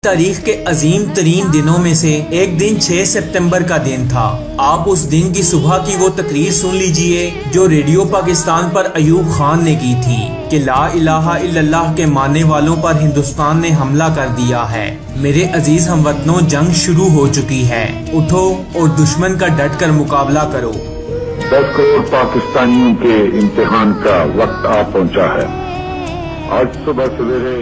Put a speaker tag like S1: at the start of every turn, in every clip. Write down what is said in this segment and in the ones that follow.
S1: تاریخ کے عظیم ترین دنوں میں سے ایک دن 6 سپتمبر کا دن تھا۔ آپ اس دن کی صبح کی وہ تقریر سن لیجئے جو ریڈیو پاکستان پر ایوب خان نے کی تھی کہ لا الہ الا اللہ کے ماننے والوں پر ہندوستان نے حملہ کر دیا ہے۔ میرے عزیز ہم وطنوں، جنگ شروع ہو چکی ہے، اٹھو اور دشمن کا ڈٹ کر مقابلہ کرو۔
S2: 10 کروڑ پاکستانیوں کے امتحان کا وقت آ پہنچا ہے۔ آج صبح سویرے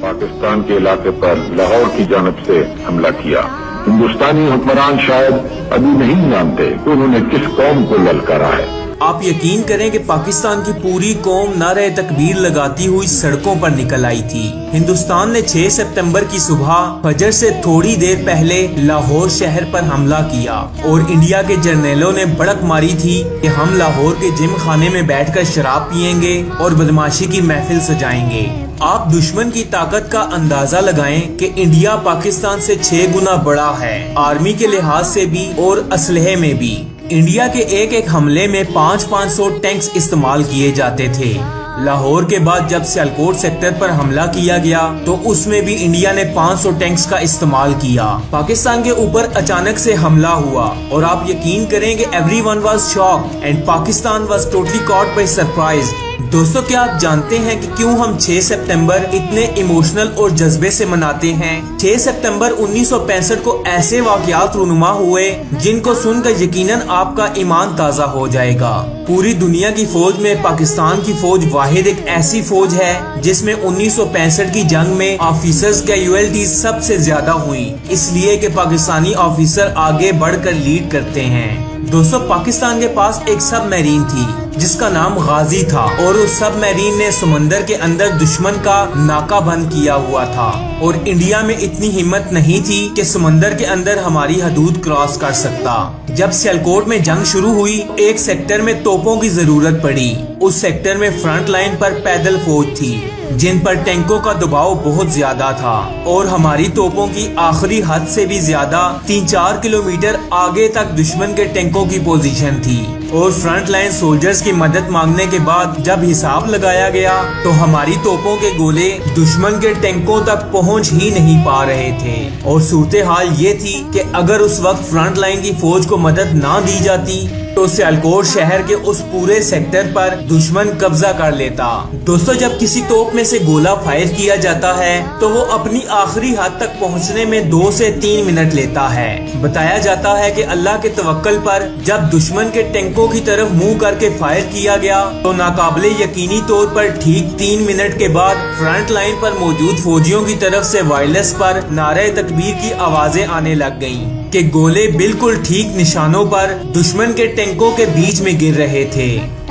S2: پاکستان کے علاقے پر لاہور کی جانب سے حملہ کیا۔ ہندوستانی حکمران شاید ابھی نہیں جانتے کہ انہوں نے کس قوم کو للکارا ہے۔
S1: آپ یقین کریں کہ پاکستان کی پوری قوم نعرہ تکبیر لگاتی ہوئی سڑکوں پر نکل آئی تھی۔ ہندوستان نے 6 سپتمبر کی صبح فجر سے تھوڑی دیر پہلے لاہور شہر پر حملہ کیا اور انڈیا کے جرنیلوں نے بڑک ماری تھی کہ ہم لاہور کے جم خانے میں بیٹھ کر شراب پیئیں گے اور بدماشی کی محفل سجائیں گے۔ آپ دشمن کی طاقت کا اندازہ لگائیں کہ انڈیا پاکستان سے 6 گنا بڑا ہے، آرمی کے لحاظ سے بھی اور اسلحے میں بھی۔ انڈیا کے ایک حملے میں 500 ٹینکس استعمال کیے جاتے تھے۔ لاہور کے بعد جب سیالکوٹ سیکٹر پر حملہ کیا گیا تو اس میں بھی انڈیا نے 500 ٹینکس کا استعمال کیا۔ پاکستان کے اوپر اچانک سے حملہ ہوا اور آپ یقین کریں کہ everyone was shocked and Pakistan was totally caught by surprise۔ دوستو، کیا آپ جانتے ہیں کہ کیوں ہم 6 سپتمبر اتنے ایموشنل اور جذبے سے مناتے ہیں؟ 6 سپتمبر 1965 کو ایسے واقعات رونما ہوئے جن کو سن کر یقیناً آپ کا ایمان تازہ ہو جائے گا۔ پوری دنیا کی فوج میں پاکستان کی فوج واحد ایک ایسی فوج ہے جس میں 1965 کی جنگ میں آفیسرز کیجویلٹیز سب سے زیادہ ہوئی، اس لیے کہ پاکستانی آفیسر آگے بڑھ کر لیڈ کرتے ہیں۔ دوستو، پاکستان کے پاس ایک سب میرین تھی جس کا نام غازی تھا اور اس سب میرین نے سمندر کے اندر دشمن کا ناکہ بند کیا ہوا تھا اور انڈیا میں اتنی ہمت نہیں تھی کہ سمندر کے اندر ہماری حدود کراس کر سکتا۔ جب سیالکوٹ میں جنگ شروع ہوئی، ایک سیکٹر میں توپوں کی ضرورت پڑی۔ اس سیکٹر میں فرنٹ لائن پر پیدل فوج تھی جن پر ٹینکوں کا دباؤ بہت زیادہ تھا اور ہماری توپوں کی آخری حد سے بھی زیادہ 3-4 کلومیٹر آگے تک دشمن کے ٹینکوں کی پوزیشن تھی اور فرنٹ لائن سولجرز کی مدد مانگنے کے بعد جب حساب لگایا گیا تو ہماری توپوں کے گولے دشمن کے ٹینکوں تک پہنچ ہی نہیں پا رہے تھے اور صورتحال یہ تھی کہ اگر اس وقت فرنٹ لائن کی فوج کو مدد نہ دی جاتی تو سیالکوٹ شہر کے اس پورے سیکٹر پر دشمن قبضہ کر لیتا۔ دوستو، جب کسی توپ میں سے گولہ فائر کیا جاتا ہے تو وہ اپنی آخری حد تک پہنچنے میں 2 سے 3 منٹ لیتا ہے۔ بتایا جاتا ہے کہ اللہ کے توکل پر جب دشمن کے ٹینکوں کی طرف منہ کر کے فائر کیا گیا تو ناقابل یقینی طور پر ٹھیک 3 منٹ کے بعد فرنٹ لائن پر موجود فوجیوں کی طرف سے وائرلیس پر نعرہ تکبیر کی آوازیں آنے لگ گئیں کہ گولے بالکل ٹھیک نشانوں پر دشمن کے ٹینکوں کے بیچ میں گر رہے تھے۔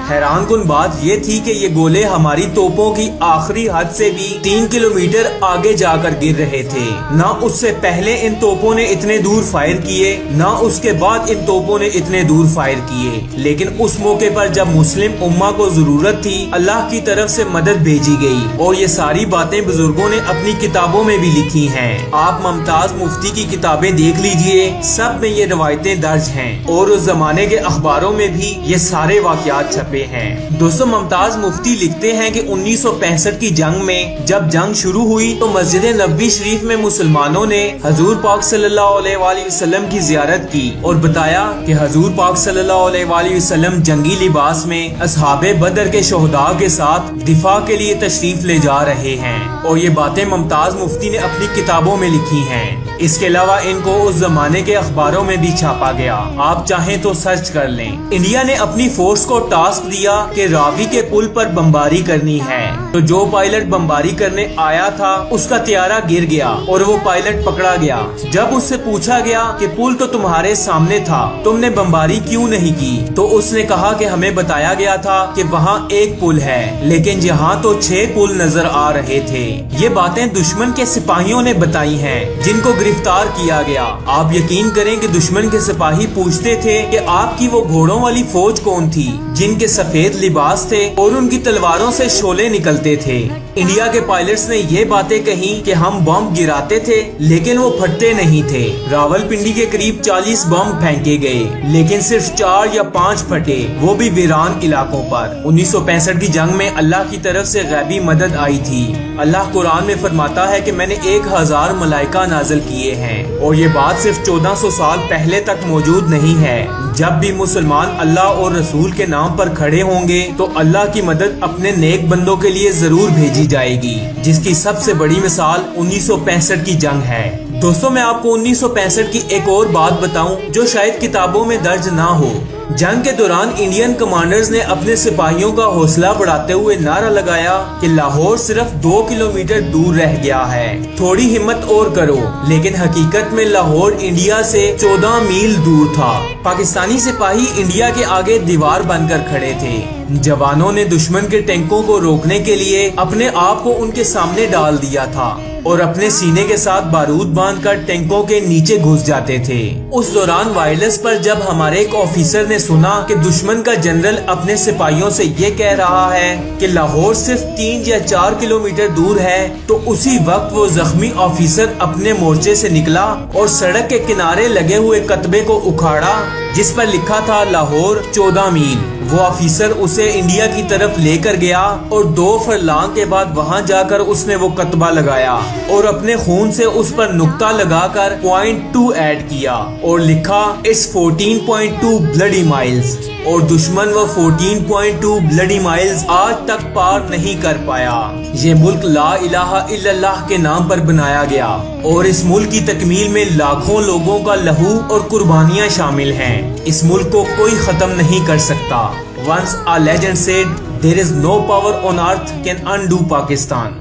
S1: حیران کن بات یہ تھی کہ یہ گولے ہماری توپوں کی آخری حد سے بھی 3 کلومیٹر آگے جا کر گر رہے تھے۔ نہ اس سے پہلے ان توپوں نے اتنے دور فائر کیے، نہ اس کے بعد ان توپوں نے اتنے دور فائر کیے، لیکن اس موقع پر جب مسلم امہ کو ضرورت تھی اللہ کی طرف سے مدد بھیجی گئی اور یہ ساری باتیں بزرگوں نے اپنی کتابوں میں بھی لکھی ہیں۔ آپ ممتاز مفتی کی کتابیں دیکھ لیجئے، سب میں یہ روایتیں درج ہیں اور اس زمانے کے اخباروں میں بھی یہ سارے واقعات چھپے ہیں۔ دوستو، ممتاز مفتی لکھتے ہیں کہ 1965 کی جنگ میں جب جنگ شروع ہوئی تو مسجد نبوی شریف میں مسلمانوں نے حضور پاک صلی اللہ علیہ وآلہ وسلم کی زیارت کی اور بتایا کہ حضور پاک صلی اللہ علیہ وآلہ وسلم جنگی لباس میں اصحاب بدر کے شہداء کے ساتھ دفاع کے لیے تشریف لے جا رہے ہیں اور یہ باتیں ممتاز مفتی نے اپنی کتابوں میں لکھی ہیں۔ اس کے علاوہ ان کو اس زمانے کے اخباروں میں بھی چھاپا گیا، آپ چاہیں تو سرچ کر لیں۔ انڈیا نے اپنی فورس کو ٹاسک دیا کہ راوی کے پل پر بمباری کرنی ہے، تو جو پائلٹ بمباری کرنے آیا تھا اس کا طیارہ گر گیا اور وہ پائلٹ پکڑا گیا۔ جب اس سے پوچھا گیا کہ پل تو تمہارے سامنے تھا، تم نے بمباری کیوں نہیں کی، تو اس نے کہا کہ ہمیں بتایا گیا تھا کہ وہاں ایک پل ہے لیکن یہاں تو 6 پل نظر آ رہے تھے۔ یہ باتیں دشمن کے سپاہیوں نے بتائی ہیں جن کو گرفتار کیا گیا۔ آپ یقین کریں کہ دشمن کے سپاہی پوچھتے تھے کہ آپ کی وہ گھوڑوں والی فوج کون تھی جن کے سفید لباس تھے اور ان کی تلواروں سے شعلے نکلتے تھے۔ انڈیا کے پائلٹس نے یہ باتیں کہیں کہ ہم بم گراتے تھے لیکن وہ پھٹتے نہیں تھے۔ راولپنڈی کے قریب 40 بم پھینکے گئے لیکن صرف 4 یا 5 پھٹے، وہ بھی ویران علاقوں پر۔ 1965 کی جنگ میں اللہ کی طرف سے غیبی مدد آئی تھی۔ اللہ قرآن میں فرماتا ہے کہ میں نے 1000 ملائکہ نازل کیے ہیں، اور یہ بات صرف 1400 سال پہلے تک موجود نہیں ہے۔ جب بھی مسلمان اللہ اور رسول کے نام پر کھڑے ہوں گے تو اللہ کی مدد اپنے نیک بندوں کے لیے ضرور بھیجی جائے گی، جس کی سب سے بڑی مثال 1965 کی جنگ ہے۔ دوستوں، میں آپ کو 1965 کی ایک اور بات بتاؤں جو شاید کتابوں میں درج نہ ہو۔ جنگ کے دوران انڈین کمانڈرز نے اپنے سپاہیوں کا حوصلہ بڑھاتے ہوئے نعرہ لگایا کہ لاہور صرف 2 کلومیٹر دور رہ گیا ہے، تھوڑی ہمت اور کرو، لیکن حقیقت میں لاہور انڈیا سے 14 میل دور تھا۔ پاکستانی سپاہی انڈیا کے آگے دیوار بن کر کھڑے تھے۔ جوانوں نے دشمن کے ٹینکوں کو روکنے کے لیے اپنے آپ کو ان کے سامنے ڈال دیا تھا اور اپنے سینے کے ساتھ بارود باندھ کر ٹینکوں کے نیچے گھس جاتے تھے۔ اس دوران وائرلیس پر جب ہمارے ایک آفیسر نے سنا کہ دشمن کا جنرل اپنے سپاہیوں سے یہ کہہ رہا ہے کہ لاہور صرف 3 یا 4 کلومیٹر دور ہے، تو اسی وقت وہ زخمی آفیسر اپنے مورچے سے نکلا اور سڑک کے کنارے لگے ہوئے کتبے کو اکھاڑا جس پر لکھا تھا لاہور 14 میل۔ وہ آفیسر اسے انڈیا کی طرف لے کر گیا اور 2 فرلانگ کے بعد وہاں جا کر اس نے وہ کتبہ لگایا اور اپنے خون سے اس پر نقطہ لگا کر 0.2 ایڈ کیا اور لکھا "It's 14.2 bloody miles"، اور دشمن وہ 14.2 bloody miles آج تک پار نہیں کر پایا۔ یہ ملک لا الہ الا اللہ کے نام پر بنایا گیا اور اس ملک کی تکمیل میں لاکھوں لوگوں کا لہو اور قربانیاں شامل ہیں۔ اس ملک کو کوئی ختم نہیں کر سکتا۔ Once a legend said, "There is no power on earth can undo Pakistan."